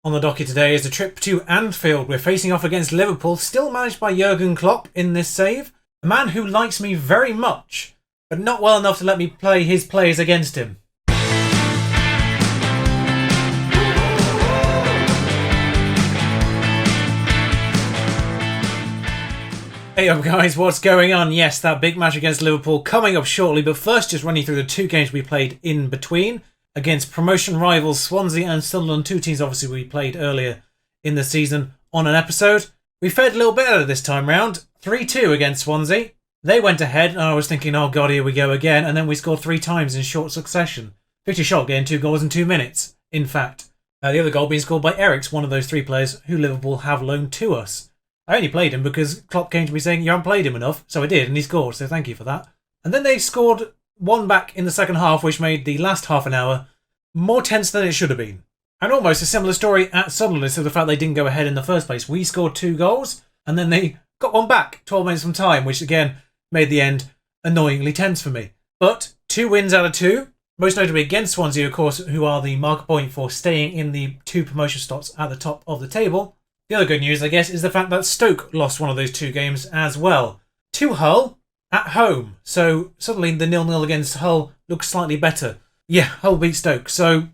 On the docket today is a trip to Anfield. We're facing off against Liverpool, still managed by Jurgen Klopp in this save. A man who likes me very much, but not well enough to let me play his players against him. Hey up guys, what's going on? Yes, that big match against Liverpool coming up shortly, but first just running through the two games we played in between. Against promotion rivals Swansea and Sunderland, two teams obviously we played earlier in the season on an episode. We fared a little better this time round, 3-2 against Swansea. They went ahead and I was thinking, oh god, here we go again, and then we scored 3 times in short succession. Victor Schott getting 2 goals in 2 minutes, in fact. The other goal being scored by Eriks, one of those 3 players who Liverpool have loaned to us. I only played him because Klopp came to me saying, you haven't played him enough, so I did, and he scored, so thank you for that. And then they scored 1 back in the second half, which made the last half an hour more tense than it should have been. And almost a similar story at Sunderland, so the fact they didn't go ahead in the first place. We scored 2 goals, and then they got 1 back 12 minutes from time, which again made the end annoyingly tense for me. But 2 wins out of 2, most notably against Swansea, of course, who are the marker point for staying in the 2 promotion slots at the top of the table. The other good news, I guess, is the fact that Stoke lost one of those 2 games as well. To Hull at home. So suddenly the 0-0 against Hull looks slightly better. Yeah, Hull beat Stoke. So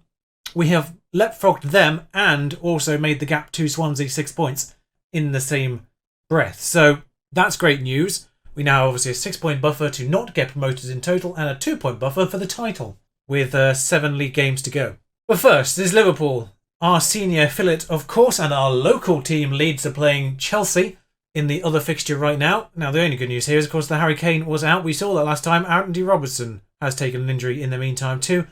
we have leapfrogged them and also made the gap to Swansea 6 points in the same breath. So that's great news. We now have obviously a 6-point buffer to not get promoted in total and a 2-point buffer for the title with 7 league games to go. But first is Liverpool. Our senior affiliate, of course, and our local team Leeds are playing Chelsea in the other fixture right now. Now, the only good news here is, of course, that Harry Kane was out. We saw that last time. Andy Robertson has taken an injury in the meantime too.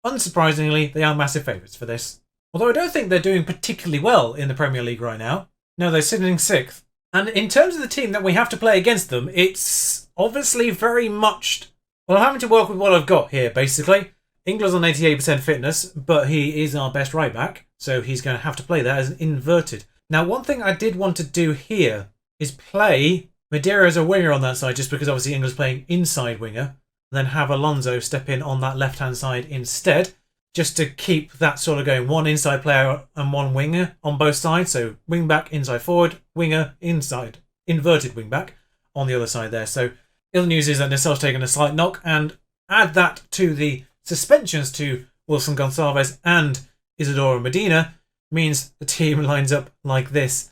Unsurprisingly, they are massive favourites for this. Although I don't think they're doing particularly well in the Premier League right now. No, they're sitting 6th. And in terms of the team that we have to play against them, it's obviously very much... well, I'm having to work with what I've got here, basically. Ingler's on 88% fitness, but he is our best right back, so he's going to have to play that as an inverted. Now, one thing I did want to do here is play Madeira as a winger on that side, just because obviously Ingler's playing inside winger, and then have Alonso step in on that left-hand side instead, just to keep that sort of going. 1 inside player and 1 winger on both sides, so wing back, inside forward, winger, inside, inverted wing back on the other side there. So the other news is that Nissel's taken a slight knock, and add that to the suspensions to Wilson Gonçalves and Isidoro Medina means the team lines up like this.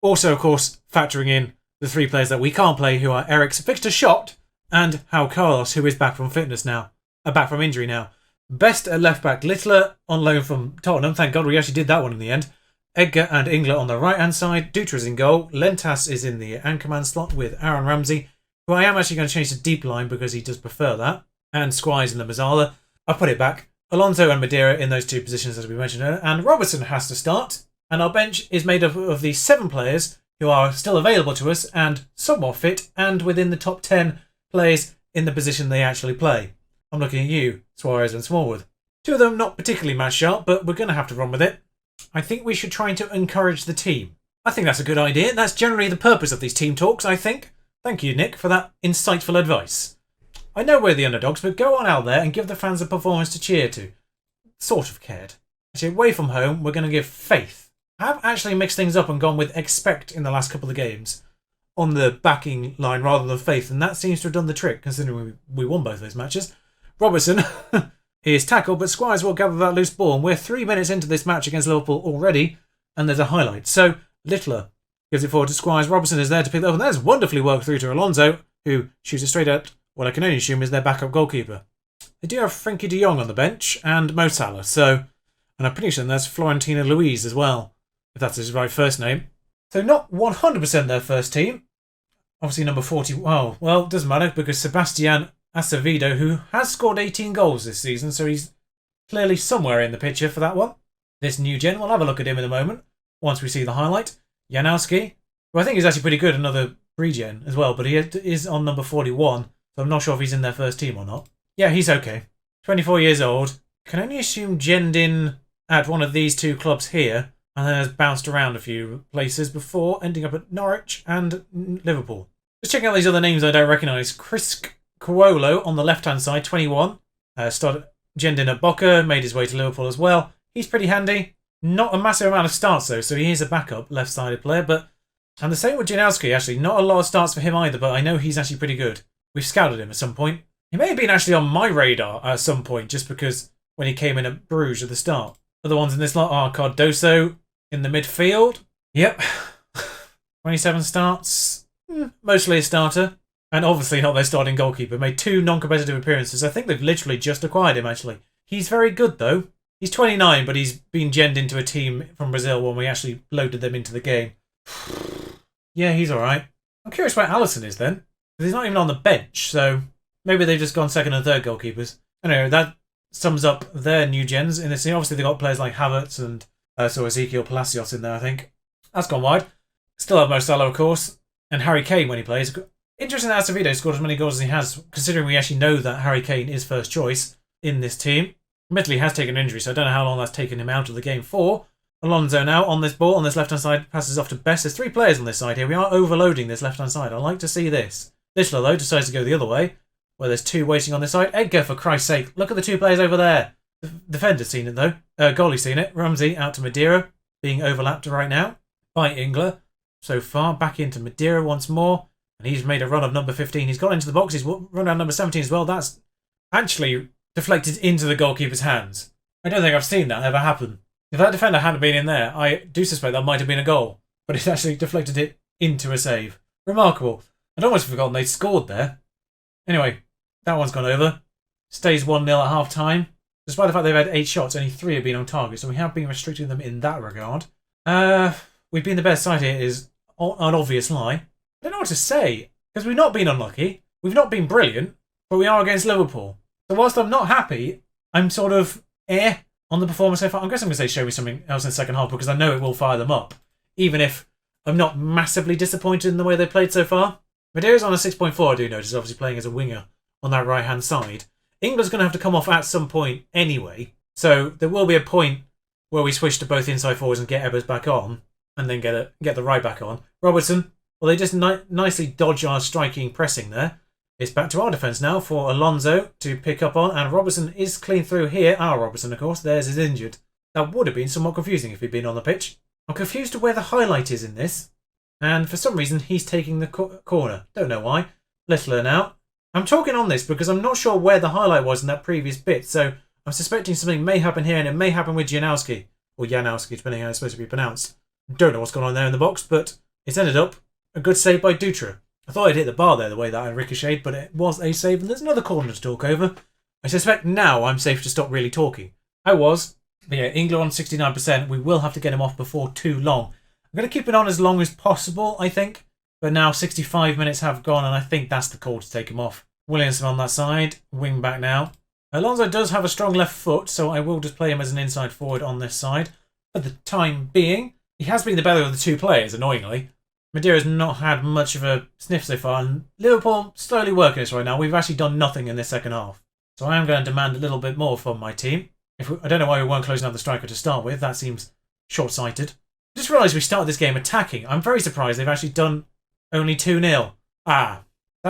Also, of course, factoring in the 3 players that we can't play, who are Eriks, Victor Schott, and João Carlos, who is back from fitness now, back from injury now. Best at left back, Littler on loan from Tottenham. Thank God we actually did that one in the end. Edgar and Ingler on the right hand side. Dutra's in goal. Lentas is in the anchorman slot with Aaron Ramsey, who I am actually going to change to deep line because he does prefer that. And Squires in the Mazzala. I'll put it back. Alonso and Madeira in those 2 positions as we mentioned earlier. And Robertson has to start. And our bench is made up of the 7 players who are still available to us and somewhat fit and within the top 10 players in the position they actually play. I'm looking at you, Suarez and Smallwood. 2 of them not particularly match sharp, but we're going to have to run with it. I think we should try to encourage the team. I think that's a good idea. That's generally the purpose of these team talks, I think. Thank you, Nick, for that insightful advice. I know we're the underdogs, but go on out there and give the fans a performance to cheer to. Sort of cared. Actually, away from home, we're going to give faith. I have actually mixed things up and gone with expect in the last couple of games on the backing line rather than faith, and that seems to have done the trick, considering we won both those matches. Robertson, he is tackled, but Squires will gather that loose ball, and we're 3 minutes into this match against Liverpool already, and there's a highlight. So, Littler gives it forward to Squires. Robertson is there to pick that up, and that's wonderfully worked through to Alonso, who shoots it straight at what I can only assume is their backup goalkeeper. They do have Frenkie de Jong on the bench, and Mo Salah, so... and I'm pretty sure there's Florentina Luis as well, if that's his right first name. So not 100% their first team. Obviously number 40... oh, well, it doesn't matter, because Sebastian Acevedo, who has scored 18 goals this season, so he's clearly somewhere in the picture for that one. This new gen, we'll have a look at him in a moment, once we see the highlight. Janowski, who I think is actually pretty good, another regen as well, but he is on number 41, so I'm not sure if he's in their first team or not. Yeah, he's okay. 24 years old. Can only assume genned in at one of these 2 clubs here, and then has bounced around a few places before ending up at Norwich and Liverpool. Just checking out these other names I don't recognise. Chris Cuolo on the left-hand genned in at Boca, made his way to Liverpool as well. He's pretty handy. Not a massive amount of starts though, so he is a backup left-sided player. But and the same with Janowski, actually. Not a lot of starts for him either, but I know he's actually pretty good. We've scouted him at some point. He may have been actually on my radar at some point, just because when he came in at Bruges at the start. Other ones in this lot are Cardoso in the midfield. Yep. 27 starts. Mostly a starter. And obviously not their starting goalkeeper. Made 2 non-competitive appearances. I think they've literally just acquired him, actually. He's very good, though. He's 29, but he's been genned into a team from Brazil when we actually loaded them into the game. Yeah, he's alright. I'm curious where Alisson is, then. Because he's not even on the bench, so maybe they've just gone second and third goalkeepers. Anyway, that sums up their new gens in this team. Obviously, they've got players like Havertz and Ezekiel Palacios in there, I think. That's gone wide. Still have Mo Salah, of course, and Harry Kane when he plays. Interesting that Acevedo scored as many goals as he has, considering we actually know that Harry Kane is first choice in this team. Admittedly, he has taken an injury, so I don't know how long that's taken him out of the game for. Alonso now on this ball, on this left-hand side, passes off to Best. There's 3 players on this side here. We are overloading this left-hand side. I like to see this. Littler, though, decides to go the other way, where there's 2 waiting on this side. Edgar, for Christ's sake. Look at the 2 players over there. The defender's seen it, though. Goalie's seen it. Ramsey out to Madeira, being overlapped right now by Ingler. So far, back into Madeira once more. And he's made a run of number 15. He's got into the box. He's run down number 17 as well. That's actually deflected into the goalkeeper's hands. I don't think I've seen that ever happen. If that defender hadn't been in there, I do suspect that might have been a goal. But it's actually deflected it into a save. Remarkable. I'd almost forgotten they'd scored there. Anyway, that one's gone over. Stays 1-0 at half-time. Despite the fact they've had 8 shots, only 3 have been on target. So we have been restricting them in that regard. We've been the best side here is an obvious lie. I don't know what to say. Because we've not been unlucky. We've not been brilliant. But we are against Liverpool. So whilst I'm not happy, I'm sort of on the performance so far. I guess I'm going to say show me something else in the second half because I know it will fire them up. Even if I'm not massively disappointed in the way they played so far. Madeira's on a 6.4, I do notice, obviously playing as a winger on that right-hand side. England's going to have to come off at some point anyway. So there will be a point where we switch to both inside forwards and get Ebbers back on. And then get the right back on. Robertson, well, they just nicely dodge our striking pressing there. It's back to our defence now for Alonso to pick up on. And Robertson is clean through here. Our Robertson, of course. Theirs is injured. That would have been somewhat confusing if he'd been on the pitch. I'm confused to where the highlight is in this. And for some reason, he's taking the corner. Don't know why. Littler now. I'm talking on this because I'm not sure where the highlight was in that previous bit. So I'm suspecting something may happen here and it may happen with Janowski. Or Janowski, depending on how it's supposed to be pronounced. Don't know what's going on there in the box, but it's ended up a good save by Dutra. I thought I'd hit the bar there the way that I ricocheted, but it was a save and there's another corner to talk over. I suspect now I'm safe to stop really talking. I was. But yeah, England on 69%. We will have to get him off before too long. I'm going to keep it on as long as possible, I think. But now 65 minutes have gone and I think that's the call to take him off. Williamson on that side. Wing back now. Alonso does have a strong left foot, so I will just play him as an inside forward on this side. For the time being, he has been the better of the 2 players, annoyingly. Madeira's not had much of a sniff so far, and Liverpool slowly working this right now. We've actually done nothing in this second half. So I am going to demand a little bit more from my team. I don't know why we weren't closing out the striker to start with. That seems short-sighted. I just realised we started this game attacking. I'm very surprised they've actually done only 2-0. That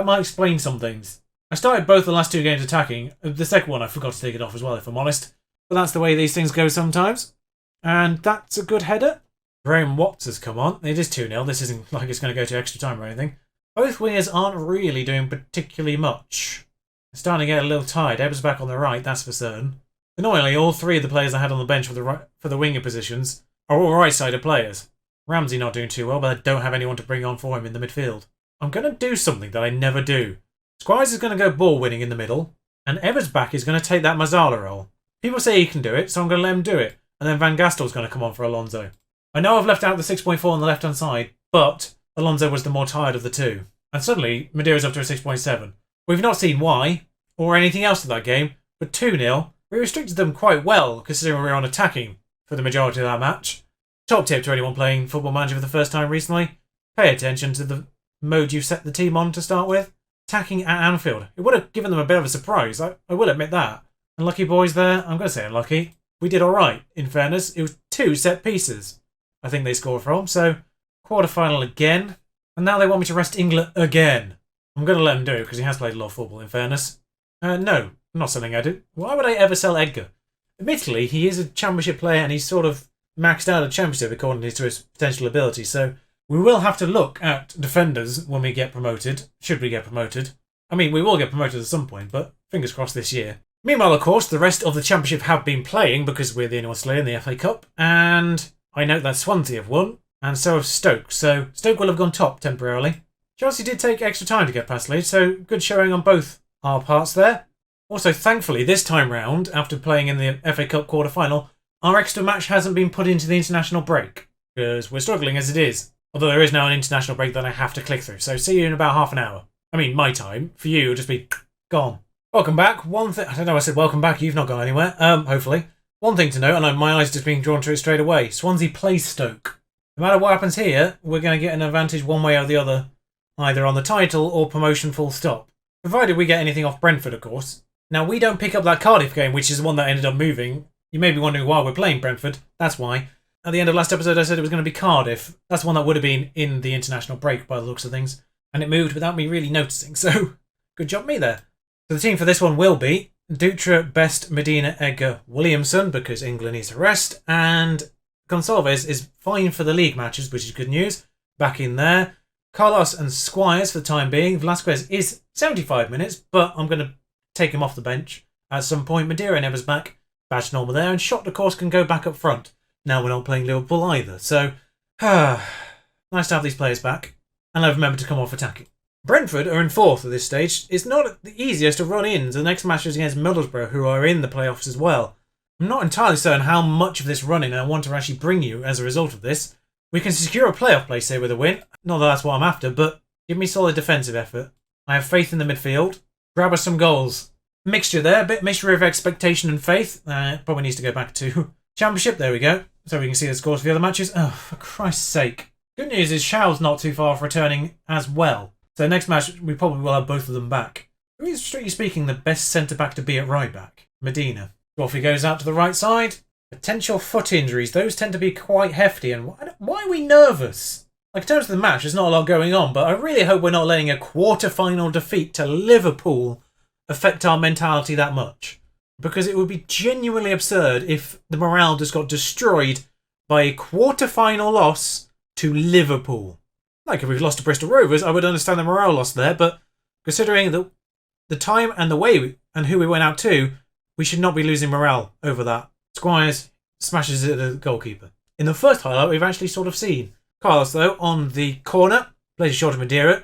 might explain some things. I started both the last 2 games attacking. The second one I forgot to take it off as well, if I'm honest. But that's the way these things go sometimes. And that's a good header. Graham Watts has come on. It is 2-0. This isn't like it's going to go to extra time or anything. Both wingers aren't really doing particularly much. They're starting to get a little tired. Ebbers back on the right, that's for certain. Annoyingly, all 3 of the players I had on the bench for the winger positions are all right-sided players. Ramsey not doing too well, but I don't have anyone to bring on for him in the midfield. I'm going to do something that I never do. Squires is going to go ball winning in the middle, and Ebbers back is going to take that Mazzala role. People say he can do it, so I'm going to let him do it. And then Van Gastel's going to come on for Alonso. I know I've left out the 6.4 on the left-hand side, but Alonso was the more tired of the 2. And suddenly, Madeira's up to a 6.7. We've not seen why, or anything else in that game, but 2-0, we restricted them quite well, considering we were on attacking for the majority of that match. Top tip to anyone playing Football Manager for the first time recently, pay attention to the mode you've set the team on to start with. Attacking at Anfield. It would have given them a bit of a surprise, I will admit that. Unlucky boys there, I'm going to say unlucky. We did alright, in fairness. It was 2 set pieces I think they scored from, so quarter-final again. And now they want me to rest England again. I'm going to let him do it because he has played a lot of football, in fairness. No, I'm not selling Edu. Why would I ever sell Edgar? Admittedly, he is a championship player and he's sort of maxed out a championship according to his potential ability. So we will have to look at defenders when we get promoted, should we get promoted. I mean, we will get promoted at some point, but fingers crossed this year. Meanwhile, of course, the rest of the championship have been playing because we're the only ones still in the FA Cup. And I note that Swansea have won, and so have Stoke. So Stoke will have gone top temporarily. Chelsea did take extra time to get past Leeds, so good showing on both our parts there. Also, thankfully, this time round, after playing in the FA Cup quarter-final, our extra match hasn't been put into the international break, because we're struggling as it is. Although there is now an international break that I have to click through, so see you in about half an hour. I mean, my time. For you, it'll just be gone. Welcome back. One thing... I don't know, I said welcome back, you've not gone anywhere. Hopefully. One thing to note, and my eyes just being drawn to it straight away. Swansea plays Stoke. No matter what happens here, we're going to get an advantage one way or the other, either on the title or promotion full stop. Provided we get anything off Brentford, of course. Now, we don't pick up that Cardiff game, which is the one that ended up moving. You may be wondering why we're playing Brentford. That's why. At the end of last episode, I said it was going to be Cardiff. That's the one that would have been in the international break by the looks of things. And it moved without me really noticing, so good job me there. So the team for this one will be Dutra, Best, Medina, Edgar, Williamson, because England needs a rest, and Gonçalves is fine for the league matches, which is good news. Back in there. Carlos and Squires for the time being. Velasquez is 75 minutes, but I'm going to take him off the bench at some point. Madeira and Evers back. Badge normal there, and Shot, of course, can go back up front. Now we're not playing Liverpool either, so nice to have these players back. And I've remembered to come off attacking. Brentford are in fourth at this stage. It's not the easiest to run in. The next match is against Middlesbrough, who are in the playoffs as well. I'm not entirely certain how much of this running I want to actually bring you as a result of this. We can secure a playoff place here with a win. Not that that's what I'm after, but give me solid defensive effort. I have faith in the midfield. Grab us some goals. Mixture there, a bit mixture of expectation and faith. Probably needs to go back to Championship. There we go. So we can see the scores for the other matches. Oh, for Christ's sake. Good news is Shaw's not too far for returning as well. So next match, we probably will have both of them back. Who is, strictly speaking, the best centre-back to be at right-back? Medina. Trophy goes out to the right side. Potential foot injuries. Those tend to be quite hefty. And why are we nervous? Like, in terms of the match, there's not a lot going on, but I really hope we're not letting a quarter-final defeat to Liverpool affect our mentality that much. Because it would be genuinely absurd if the morale just got destroyed by a quarter-final loss to Liverpool. Like if we've lost to Bristol Rovers, I would understand the morale loss there, but considering the time and the way and who we went out to, we should not be losing morale over that. Squires smashes it at the goalkeeper. In the first highlight, we've actually sort of seen Carlos, though, on the corner, plays a short to Madeira,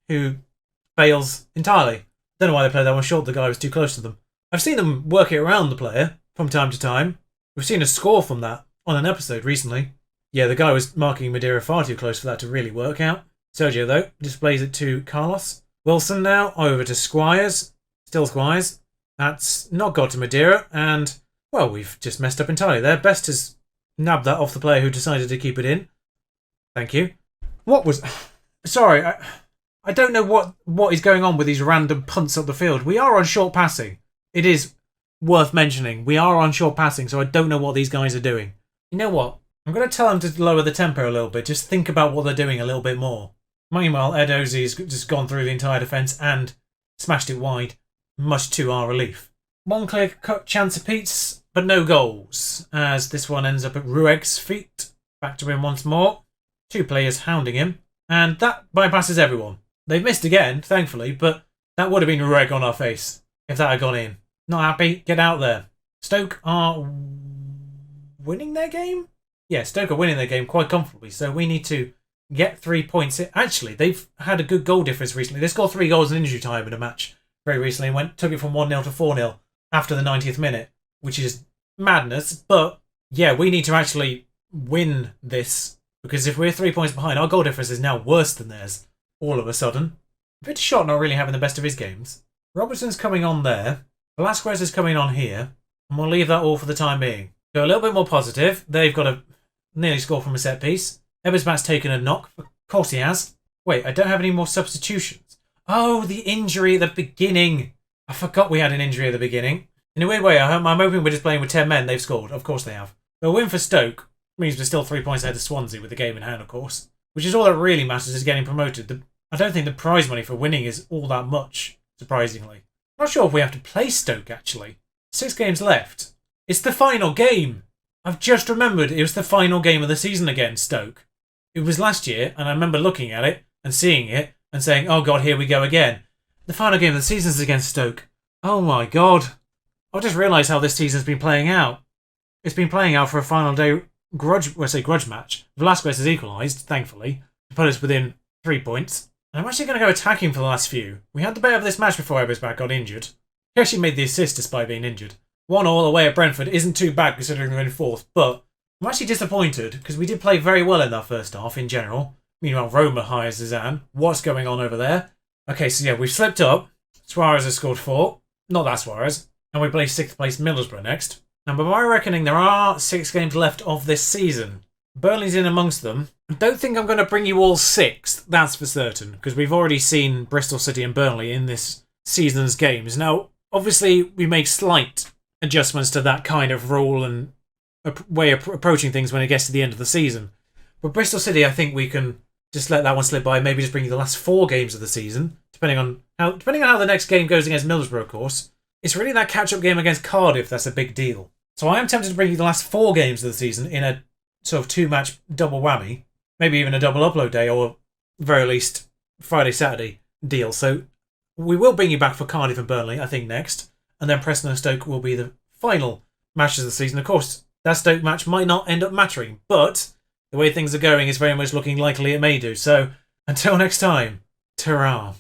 who fails entirely. Don't know why they played that one short, the guy was too close to them. I've seen them work it around the player from time to time. We've seen a score from that on an episode recently. Yeah, the guy was marking Madeira far too close for that to really work out. Sergio, though, displays it to Carlos. Wilson now, over to Squires. Still Squires. That's not got to Madeira, and, well, we've just messed up entirely there. Best has nabbed that off the player who decided to keep it in. Thank you. What was... Sorry, I don't know what is going on with these random punts up the field. We are on short passing. It is worth mentioning. We are on short passing, so I don't know what these guys are doing. You know what? I'm going to tell them to lower the tempo a little bit. Just think about what they're doing a little bit more. Meanwhile, Ed Ozie's just gone through the entire defence and smashed it wide, much to our relief. One clear-cut chance apiece, but no goals, as this one ends up at Rueg's feet. Back to him once more. Two players hounding him, and that bypasses everyone. They've missed again, thankfully, but that would have been Rueg on our face if that had gone in. Not happy? Get out there. Stoke are winning their game? Yeah, Stoke are winning their game quite comfortably, so we need to get 3 points. Actually, they've had a good goal difference recently. They scored 3 goals in injury time in a match very recently and took it from 1-0 to 4-0 after the 90th minute, which is madness. But, yeah, we need to actually win this, because if we're 3 points behind, our goal difference is now worse than theirs all of a sudden. Victor Shot not really having the best of his games. Robertson's coming on there. Velasquez is coming on here. And we'll leave that all for the time being. Go a little bit more positive. They've got a nearly score from a set piece. Ebersbat's taken a knock. Of course he has. Wait, I don't have any more substitutions. Oh, the injury at the beginning. I forgot we had an injury at the beginning. In a weird way, I'm hoping we're just playing with 10 men. They've scored. Of course they have. A win for Stoke means we're still 3 points ahead of Swansea with the game in hand, of course. Which is all that really matters, is getting promoted. I don't think the prize money for winning is all that much, surprisingly. I'm not sure if we have to play Stoke, actually. 6 games left. It's the final game. I've just remembered it was the final game of the season against Stoke. It was last year, and I remember looking at it and seeing it and saying, oh God, here we go again. The final game of the season is against Stoke. Oh my God. I've just realised how this season's been playing out. It's been playing out for a final day grudge match. Velasquez has equalised, thankfully, to put us within 3 points. And I'm actually going to go attacking for the last few. We had the better of this match before Ebersbach got injured. He actually made the assist despite being injured. 1-1 away at Brentford isn't too bad considering they're in fourth, but I'm actually disappointed because we did play very well in that first half in general. Meanwhile, Roma hires Zidane. What's going on over there? Okay, so yeah, we've slipped up. Suarez has scored 4. Not that Suarez. And we play 6th place Middlesbrough next. And by my reckoning, there are 6 games left of this season. Burnley's in amongst them. I don't think I'm going to bring you all 6th, that's for certain, because we've already seen Bristol City and Burnley in this season's games. Now, obviously, we make slight adjustments to that kind of rule and way of approaching things when it gets to the end of the season. But Bristol City, I think we can just let that one slip by. Maybe just bring you the last 4 games of the season, depending on how the next game goes against Middlesbrough, of course. It's really that catch-up game against Cardiff that's a big deal. So I am tempted to bring you the last 4 games of the season in a sort of 2-match double whammy. Maybe even a double upload day or, very least, Friday-Saturday deal. So we will bring you back for Cardiff and Burnley, I think, next. And then Preston and Stoke will be the final matches of the season. Of course, that Stoke match might not end up mattering, but the way things are going is very much looking likely it may do. So until next time, ta-ra.